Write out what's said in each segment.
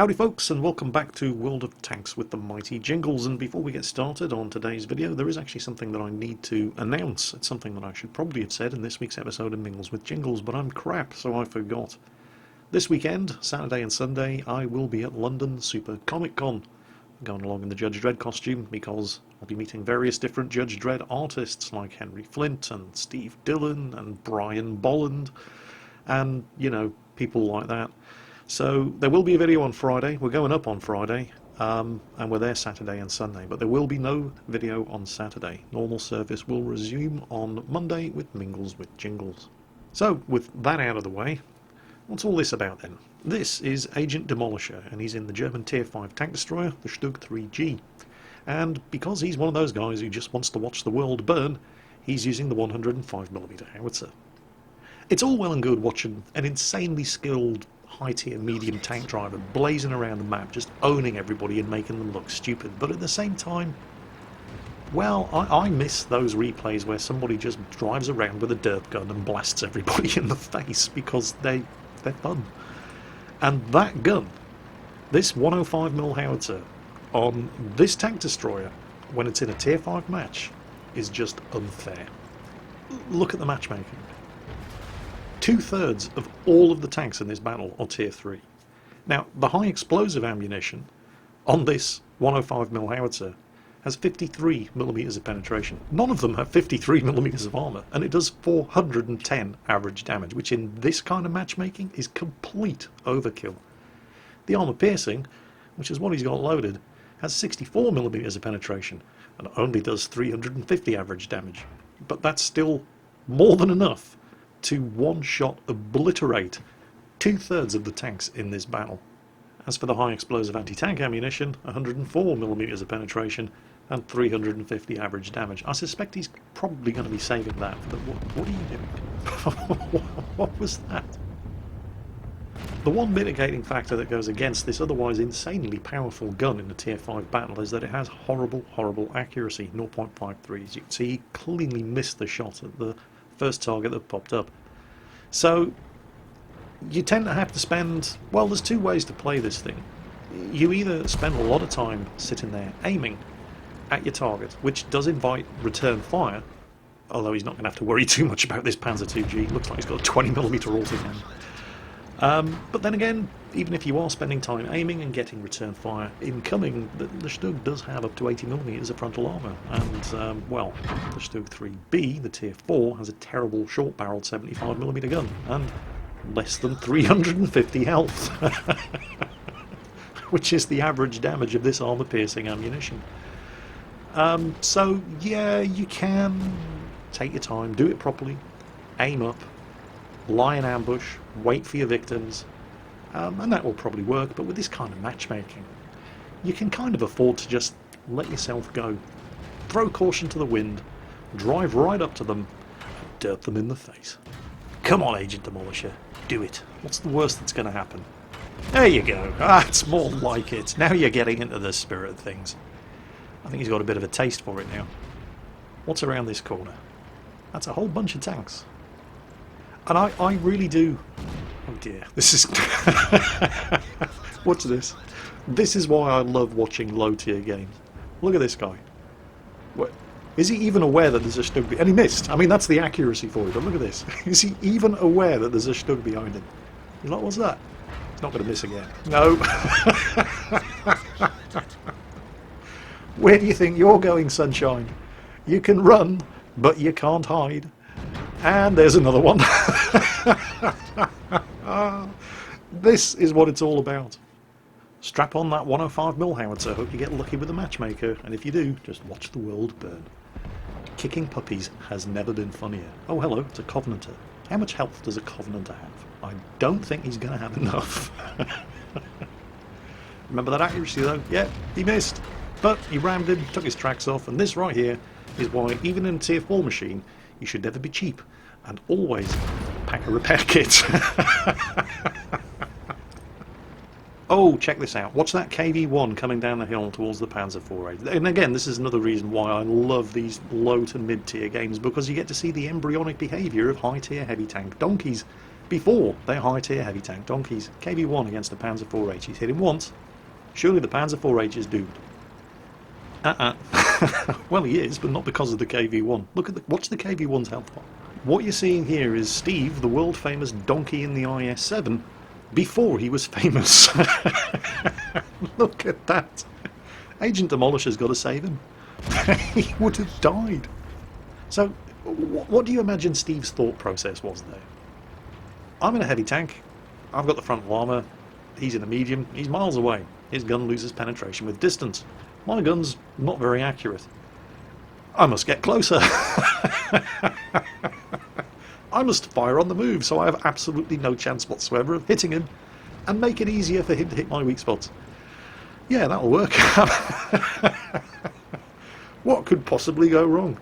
Howdy folks, and welcome back to World of Tanks with the mighty Jingles. And before we get started on today's video, there is actually something that I need to announce. It's something that I should probably have said in this week's episode of Mingles with Jingles, but I'm crap, so I forgot. This weekend, Saturday and Sunday, I will be at London Super Comic Con. I'm going along in the Judge Dredd costume because I'll be meeting various different Judge Dredd artists like Henry Flint and Steve Dillon and Brian Bolland and, you know, people like that. So there will be a video on Friday. We're going up on Friday, and we're there Saturday and Sunday, but there will be no video on Saturday. Normal service will resume on Monday with Mingles with Jingles. So with that out of the way, what's all this about then? This is Agent Demolisher, and he's in the German Tier 5 tank destroyer, the StuG III G. And because he's one of those guys who just wants to watch the world burn, he's using the 105mm howitzer. It's all well and good watching an insanely skilled high-tier medium tank driver blazing around the map, just owning everybody and making them look stupid, but at the same time, well, I miss those replays where somebody just drives around with a derp gun and blasts everybody in the face because they're fun. And that gun, this 105mm howitzer on this tank destroyer when it's in a tier 5 match, is just unfair. Look at the matchmaking. 2/3 of all of the tanks in this battle are tier 3. Now, the high explosive ammunition on this 105mm howitzer has 53mm of penetration. None of them have 53mm of armour, and it does 410 average damage, which in this kind of matchmaking is complete overkill. The armour piercing, which is what he's got loaded, has 64mm of penetration, and only does 350 average damage. But that's still more than enough to one-shot obliterate 2/3 of the tanks in this battle. As for the high explosive anti-tank ammunition, 104mm of penetration and 350 average damage. I suspect he's probably going to be saving that for the... What are you doing? What was that? The one mitigating factor that goes against this otherwise insanely powerful gun in a tier 5 battle is that it has horrible accuracy, 0.53. As you can see, he cleanly missed the shot at the first target that popped up. So you tend to have to spend, well, there's two ways to play this thing. You either spend a lot of time sitting there aiming at your target, which does invite return fire, although he's not going to have to worry too much about this Panzer II G. Looks like he's got a 20mm autocannon. But then again, even if you are spending time aiming and getting return fire incoming, the StuG does have up to 80mm of frontal armour, and, well, the StuG III B, the tier 4, has a terrible short-barrelled 75mm gun, and less than 350 health, which is the average damage of this armour-piercing ammunition. So, yeah, you can take your time, do it properly, aim up, lie in ambush, wait for your victims, and that will probably work. But with this kind of matchmaking, you can kind of afford to just let yourself go, throw caution to the wind, drive right up to them, and dirt them in the face. Come on, Agent Demolisher, do it. What's the worst that's going to happen? There you go. That's more like it. Now you're getting into the spirit of things. I think he's got a bit of a taste for it now. What's around this corner? That's a whole bunch of tanks. And I really do... Oh dear, this is... What's this? This is why I love watching low-tier games. Look at this guy. What? Is he even aware that there's a StuG... And he missed. I mean, that's the accuracy for you, but look at this. Is he even aware that there's a StuG behind him? He's like, what's that? He's not going to miss again. No. Where do you think you're going, sunshine? You can run, but you can't hide. And there's another one. This is what it's all about. Strap on that 105mm howitzer. Hope you get lucky with the matchmaker, and if you do, just watch the world burn. Kicking puppies has never been funnier. Oh, hello, it's a Covenanter. How much health does a Covenanter have? I don't think he's going to have enough. Remember that accuracy, though? Yeah, he missed. But he rammed him, took his tracks off, and this right here is why, even in a tier 4 machine, you should never be cheap, and always pack a repair kit. Oh, check this out. Watch that KV-1 coming down the hill towards the Panzer IV. And again, this is another reason why I love these low to mid-tier games, because you get to see the embryonic behaviour of high-tier heavy tank donkeys. before their high-tier heavy tank donkeys. KV-1 against the Panzer IV-H. He's hit him once. Surely the Panzer IV-H is doomed. Well, he is, but not because of the KV-1. Watch the KV-1's health bar. What you're seeing here is Steve, the world-famous donkey in the IS-7, before he was famous. Look at that. Agent Demolisher's got to save him. He would have died. So, what do you imagine Steve's thought process was there? I'm in a heavy tank. I've got the frontal armour. He's in a medium. He's miles away. His gun loses penetration with distance. My gun's not very accurate. I must get closer. I must fire on the move, so I have absolutely no chance whatsoever of hitting him, and make it easier for him to hit my weak spots. Yeah, that'll work. What could possibly go wrong?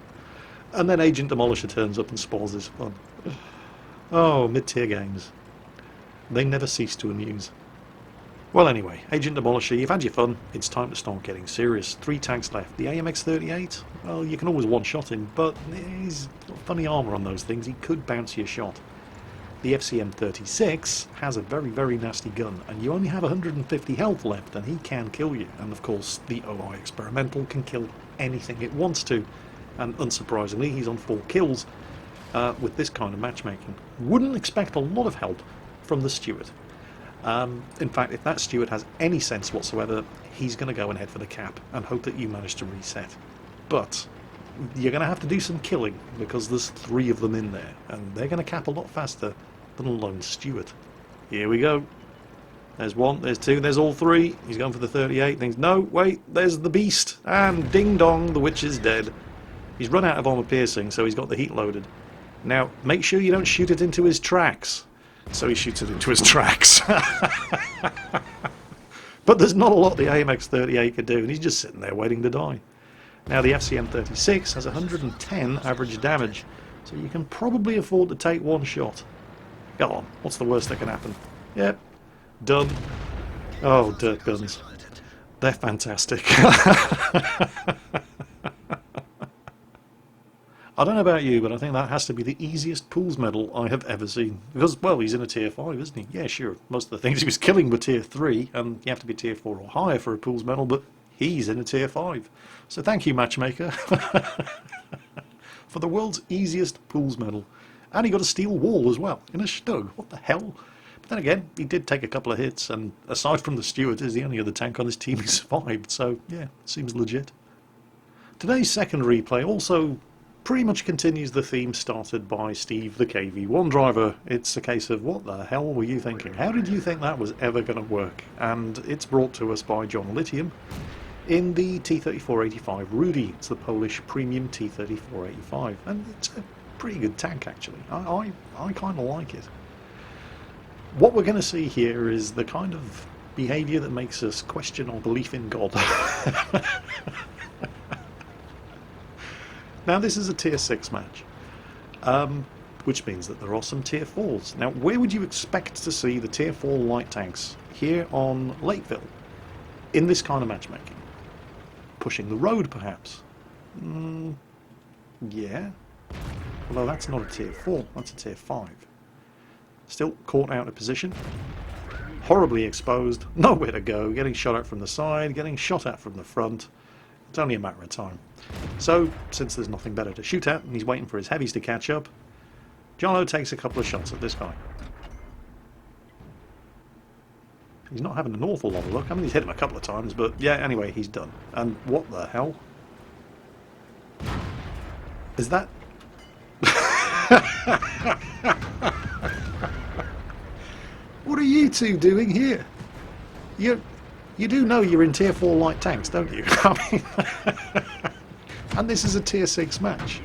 And then Agent Demolisher turns up and spoils his fun. Oh, mid-tier games. They never cease to amuse. Well, anyway, Agent Demolisher, you've had your fun. It's time to start getting serious. 3 tanks left. The AMX-38, well, you can always one-shot him, but he's got funny armour on those things. He could bounce your shot. The FCM-36 has a very, very nasty gun, and you only have 150 health left, and he can kill you. And of course, the OI Experimental can kill anything it wants to. And unsurprisingly, he's on 4 kills with this kind of matchmaking. Wouldn't expect a lot of help from the Steward. In fact, if that Steward has any sense whatsoever, he's going to go and head for the cap and hope that you manage to reset. But you're going to have to do some killing because there's 3 of them in there, and they're going to cap a lot faster than a lone Steward. Here we go. There's 1, there's 2, there's all 3. He's going for the 38. Thinks, no, wait, there's the beast. And ding dong, the witch is dead. He's run out of armor piercing, so he's got the heat loaded. Now, make sure you don't shoot it into his tracks. So he shoots it into his tracks. But there's not a lot the AMX-38 could do, and he's just sitting there waiting to die. Now the FCM-36 has 110 average damage, so you can probably afford to take 1 shot. Go on, what's the worst that can happen? Yep, done. Oh, dirt guns. They're fantastic. I don't know about you, but I think that has to be the easiest pools medal I have ever seen. Because, well, he's in a tier 5, isn't he? Yeah, sure. Most of the things he was killing were tier 3, and you have to be tier 4 or higher for a pools medal, but he's in a tier 5. So thank you, Matchmaker, for the world's easiest pools medal. And he got a steel wall as well, in a StuG. What the hell? But then again, he did take a couple of hits, and aside from the Steward, is the only other tank on his team who survived, so yeah, seems legit. Today's second replay also pretty much continues the theme started by Steve, the KV-1 driver. It's a case of, what the hell were you thinking? How did you think that was ever going to work? And it's brought to us by John Lithium in the T-3485 Rudy. It's the Polish premium T-3485, and it's a pretty good tank, actually. I kind of like it. What we're going to see here is the kind of behaviour that makes us question our belief in God. Now this is a tier 6 match, which means that there are some tier 4s. Now where would you expect to see the tier 4 light tanks? Here on Lakeville, in this kind of matchmaking? Pushing the road perhaps? Yeah, although that's not a tier 4, that's a tier 5. Still caught out of position, horribly exposed, nowhere to go, getting shot at from the side, getting shot at from the front. It's only a matter of time. So, since there's nothing better to shoot at, and he's waiting for his heavies to catch up, Jono takes a couple of shots at this guy. He's not having an awful lot of luck. I mean, he's hit him a couple of times, but yeah, anyway, he's done. And what the hell? Is that... What are you two doing here? You do know you're in tier 4 light tanks, don't you? I mean, and this is a tier 6 match.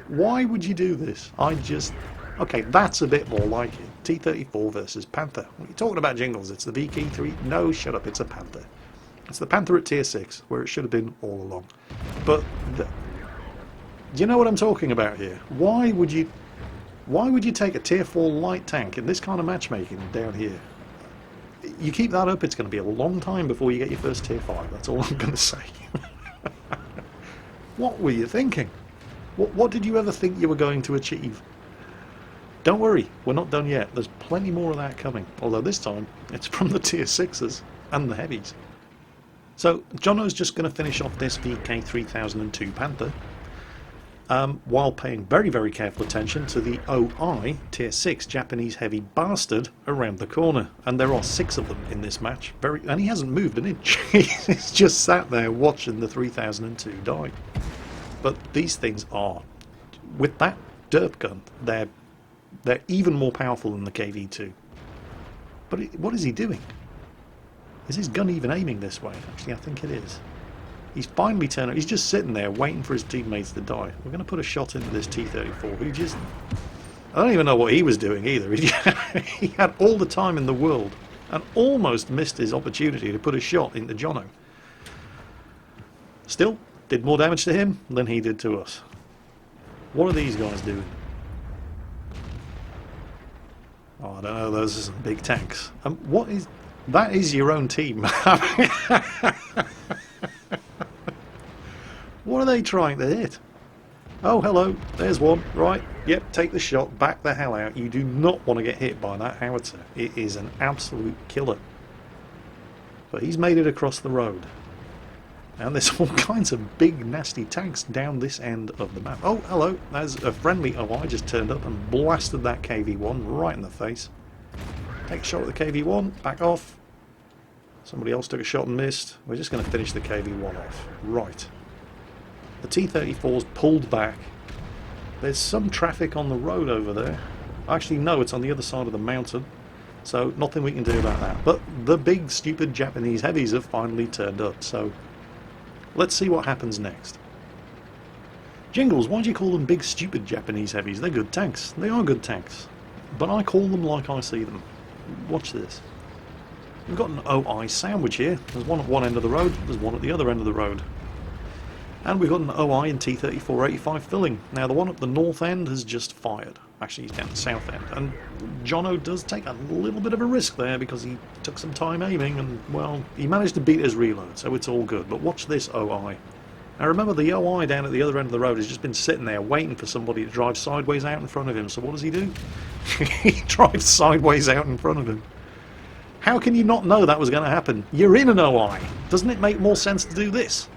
Why would you do this? Okay, that's a bit more like it. T-34 versus Panther. What are you talking about, Jingles? It's the VK3. No, shut up, it's a Panther. It's the Panther at tier 6, where it should have been all along. But, do you know what I'm talking about here? Why would you take a tier 4 light tank in this kind of matchmaking down here? You keep that up, it's going to be a long time before you get your first tier 5, that's all I'm going to say. What were you thinking? What did you ever think you were going to achieve? Don't worry, we're not done yet. There's plenty more of that coming. Although this time, it's from the tier 6s and the heavies. So, Jono's just going to finish off this VK3002 Panther, while paying very, very careful attention to the OI tier 6 Japanese heavy bastard around the corner. And there are 6 of them in this match. And he hasn't moved an inch. He's just sat there watching the 3002 die. But these things are, with that derp gun, they're even more powerful than the KV2. But what is he doing? Is his gun even aiming this way? Actually, I think it is. He's finally turned. He's just sitting there waiting for his teammates to die. We're going to put a shot into this T-34, who just... I don't even know what he was doing either. He had all the time in the world and almost missed his opportunity to put a shot into Jono. Still, did more damage to him than he did to us. What are these guys doing? Oh, I don't know, those are some big tanks. What is... That is your own team. What are they trying to hit? Oh, hello, there's one. Right, yep, take the shot, back the hell out. You do not want to get hit by that howitzer. It is an absolute killer. But he's made it across the road. And there's all kinds of big, nasty tanks down this end of the map. Oh, hello, there's a friendly OI just turned up and blasted that KV-1 right in the face. Take a shot at the KV-1, back off. Somebody else took a shot and missed. We're just going to finish the KV-1 off. Right. The T-34's pulled back. There's some traffic on the road over there. Actually, no, it's on the other side of the mountain. So, nothing we can do about that. But the big, stupid Japanese heavies have finally turned up. So, let's see what happens next. Jingles, why do you call them big, stupid Japanese heavies? They're good tanks. They are good tanks. But I call them like I see them. Watch this. We've got an OI sandwich here. There's one at one end of the road, there's one at the other end of the road. And we've got an OI in T-3485 filling. Now the one at the north end has just fired. Actually, he's down the south end. And Jono does take a little bit of a risk there because he took some time aiming and, well, he managed to beat his reload, so it's all good. But watch this OI. Now remember, the OI down at the other end of the road has just been sitting there waiting for somebody to drive sideways out in front of him. So what does he do? He drives sideways out in front of him. How can you not know that was going to happen? You're in an OI. Doesn't it make more sense to do this?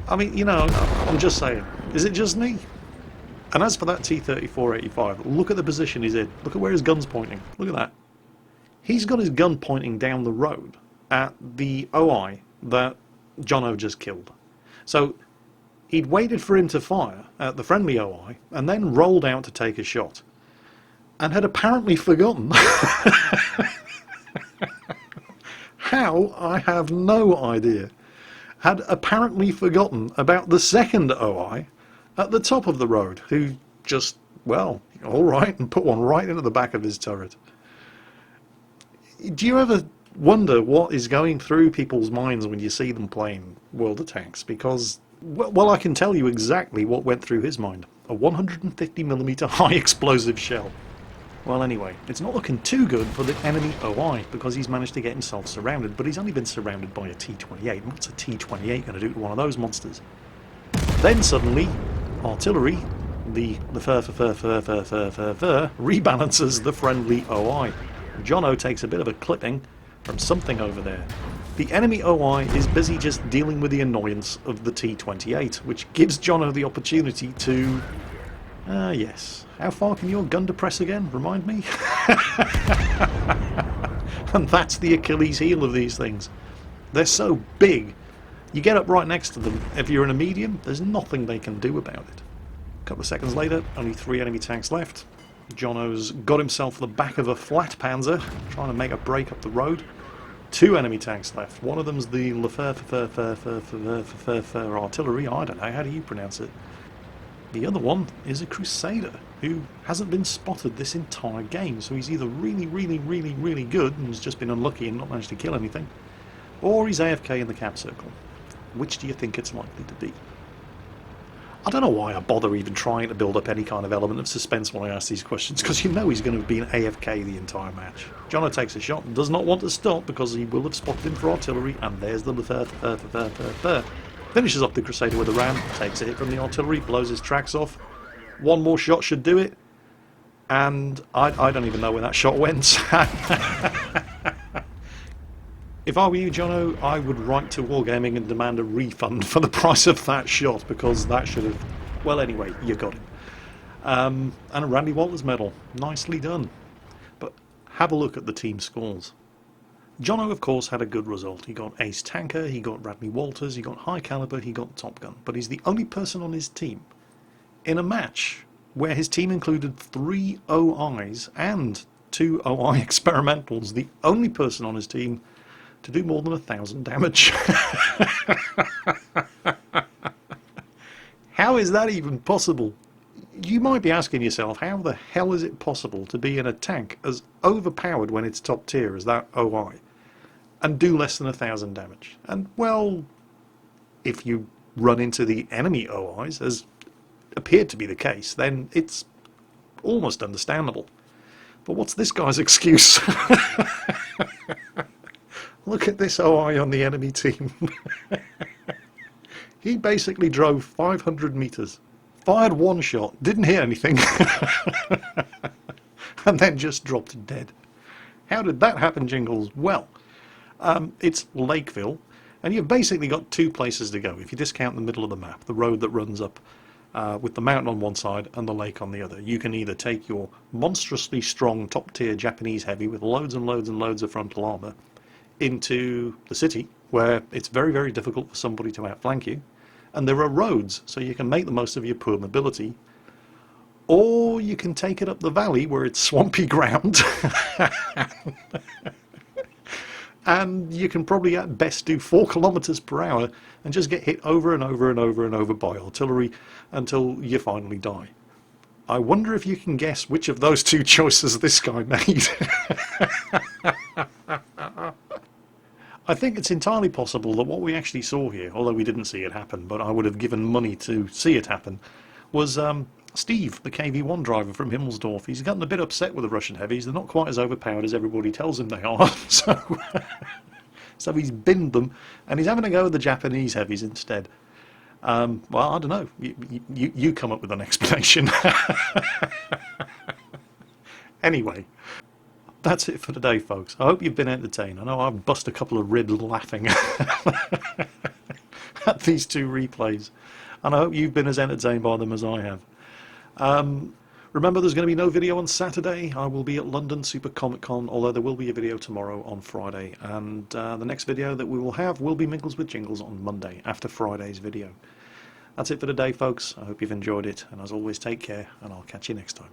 I mean, you know, I'm just saying. Is it just me? And as for that T-3485, look at the position he's in. Look at where his gun's pointing. Look at that. He's got his gun pointing down the road at the OI that Jono just killed. So he'd waited for him to fire at the friendly OI and then rolled out to take a shot. And had apparently forgotten. How? I have no idea. Had apparently forgotten about the second OI at the top of the road, who just, well, alright, and put one right into the back of his turret. Do you ever wonder what is going through people's minds when you see them playing World of Tanks? Because, well, I can tell you exactly what went through his mind. A 150mm high explosive shell. Well, anyway, it's not looking too good for the enemy OI because he's managed to get himself surrounded, but he's only been surrounded by a T-28. And what's a T-28 going to do to one of those monsters? Then suddenly, artillery, the rebalances the friendly OI. Jono takes a bit of a clipping from something over there. The enemy OI is busy just dealing with the annoyance of the T-28, which gives Jono the opportunity to... yes. How far can your gun depress again? Remind me? And that's the Achilles heel of these things. They're so big. You get up right next to them. If you're in a medium, there's nothing they can do about it. A couple of seconds later, only 3 enemy tanks left. Jono's got himself the back of a flat panzer, trying to make a break up the road. 2 enemy tanks left. One of them's the artillery. I don't know, how do you pronounce it? The other one is a Crusader, who hasn't been spotted this entire game, so he's either really, really, really, really good and has just been unlucky and not managed to kill anything, or he's AFK in the cap circle. Which do you think it's likely to be? I don't know why I bother even trying to build up any kind of element of suspense when I ask these questions, because you know he's going to be an AFK the entire match. Jono takes a shot and does not want to stop because he will have spotted him for artillery, and there's the finishes off the Crusader with a ram, takes a hit from the artillery, blows his tracks off, One more shot should do it. And I don't even know where that shot went. If I were you, Jono, I would write to Wargaming and demand a refund for the price of that shot, because that should have... Well, anyway, you got it. And a Randy Walters medal. Nicely done. But have a look at the team scores. Jono, of course, had a good result. He got Ace Tanker, he got Randy Walters, he got High Caliber, he got Top Gun. But he's the only person on his team in a match where his team included 3 OIs and 2 OI experimentals, the only person on his team to do more than 1,000 damage. How is that even possible? You might be asking yourself, how the hell is it possible to be in a tank as overpowered when it's top tier as that OI and do less than 1,000 damage? And, well, if you run into the enemy OIs, as appeared to be the case, then it's almost understandable. But what's this guy's excuse? Look at this OI on the enemy team. He basically drove 500 meters, fired one shot, didn't hit anything, and then just dropped dead. How did that happen, Jingles? Well, it's Lakeville, and you've basically got 2 places to go if you discount the middle of the map, the road that runs up with the mountain on one side and the lake on the other. You can either take your monstrously strong top tier Japanese heavy with loads and loads and loads of frontal armour into the city, where it's very, very difficult for somebody to outflank you, and there are roads, so you can make the most of your poor mobility, or you can take it up the valley where it's swampy ground and you can probably at best do 4 kilometers per hour and just get hit over and over and over and over by artillery until you finally die. I wonder if you can guess which of those 2 choices this guy made. I think it's entirely possible that what we actually saw here, although we didn't see it happen, but I would have given money to see it happen, was Steve, the KV-1 driver from Himmelsdorf. He's gotten a bit upset with the Russian heavies. They're not quite as overpowered as everybody tells him they are. So he's binned them, and he's having a go at the Japanese heavies instead. Well, I don't know. You come up with an explanation. Anyway, that's it for today, folks. I hope you've been entertained. I know I've bust a couple of ribs laughing at these 2 replays, and I hope you've been as entertained by them as I have. Remember, there's going to be no video on Saturday. I will be at London Super Comic Con, although there will be a video tomorrow on Friday, and the next video that we will have will be Mingles with Jingles on Monday, after Friday's video. That's it for today, folks. I hope you've enjoyed it, and as always, take care, and I'll catch you next time.